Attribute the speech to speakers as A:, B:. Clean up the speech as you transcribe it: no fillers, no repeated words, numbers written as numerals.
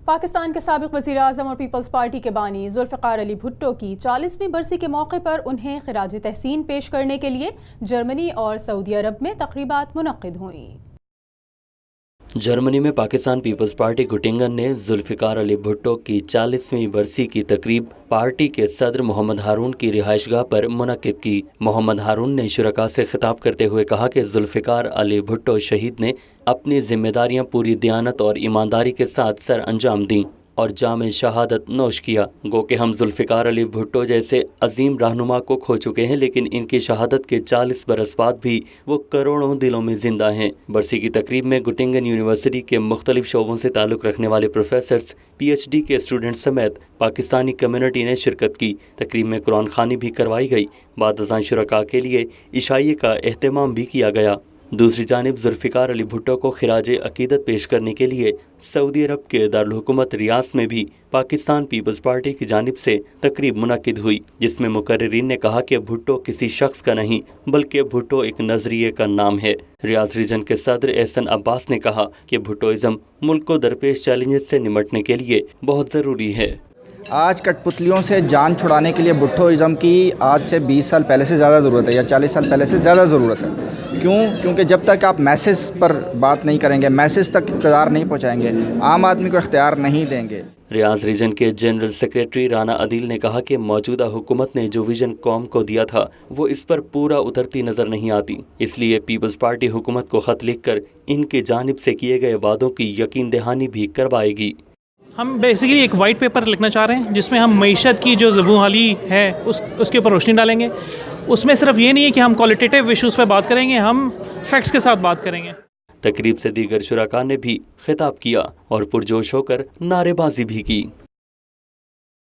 A: پاکستان کے سابق وزیر اعظم اور پیپلز پارٹی کے بانی ذوالفقار علی بھٹو کی 40ویں برسی کے موقع پر انہیں خراج تحسین پیش کرنے کے لیے جرمنی اور سعودی عرب میں تقریبات منعقد ہوئیں۔
B: جرمنی میں پاکستان پیپلز پارٹی گوٹنگن نے ذوالفقار علی بھٹو کی 40ویں برسی کی تقریب پارٹی کے صدر محمد ہارون کی رہائش گاہ پر منعقد کی۔ محمد ہارون نے شرکاء سے خطاب کرتے ہوئے کہا کہ ذوالفقار علی بھٹو شہید نے اپنی ذمہ داریاں پوری دیانت اور ایمانداری کے ساتھ سر انجام دیں اور جام شہادت نوش کیا۔ گو کہ ہم ذوالفقار علی بھٹو جیسے عظیم رہنما کو کھو چکے ہیں، لیکن ان کی شہادت کے 40 برس بعد بھی وہ کروڑوں دلوں میں زندہ ہیں۔ برسی کی تقریب میں گوٹنگن یونیورسٹی کے مختلف شعبوں سے تعلق رکھنے والے پروفیسرز، پی ایچ ڈی کے اسٹوڈنٹ سمیت پاکستانی کمیونٹی نے شرکت کی۔ تقریب میں قرآن خوانی بھی کروائی گئی۔ بعد ازاں شرکاء کے لیے عشائیے کا اہتمام بھی کیا گیا۔ دوسری جانب ذوالفقار علی بھٹو کو خراج عقیدت پیش کرنے کے لیے سعودی عرب کے دارالحکومت ریاض میں بھی پاکستان پیپلز پارٹی کی جانب سے تقریب منعقد ہوئی، جس میں مقررین نے کہا کہ بھٹو کسی شخص کا نہیں بلکہ بھٹو ایک نظریے کا نام ہے۔ ریاض ریجن کے صدر احسن عباس نے کہا کہ بھٹوازم ملک کو درپیش چیلنجز سے نمٹنے کے لیے بہت ضروری ہے۔
C: آج کٹ پتلیوں سے جان چھڑانے کے لیے بھٹوازم کی آج سے 20 سال پہلے سے زیادہ ضرورت ہے، یا 40 سال پہلے سے زیادہ ضرورت ہے۔ کیونکہ جب تک آپ میسج پر بات نہیں کریں گے، میسج تک اقتدار نہیں پہنچائیں گے، عام آدمی کو اختیار نہیں دیں گے۔
B: ریاض ریجن کے جنرل سیکریٹری رانا عدیل نے کہا کہ موجودہ حکومت نے جو ویژن قوم کو دیا تھا وہ اس پر پورا اترتی نظر نہیں آتی، اس لیے پیپلز پارٹی حکومت کو خط لکھ کر ان کی جانب سے کیے گئے وعدوں کی یقین دہانی بھی کروائے گی۔
D: ہم بیسیکلی ایک وائٹ پیپر لکھنا چاہ رہے ہیں جس میں ہم معیشت کی جو زبوں حالی ہے اس کے اوپر روشنی ڈالیں گے۔ اس میں صرف یہ نہیں ہے کہ ہم کوالٹیٹیو ایشوز پہ بات کریں گے، ہم فیکٹس کے ساتھ بات کریں گے۔
B: تقریب سے دیگر شرکاء نے بھی خطاب کیا اور پرجوش ہو کر نعرے بازی بھی کی۔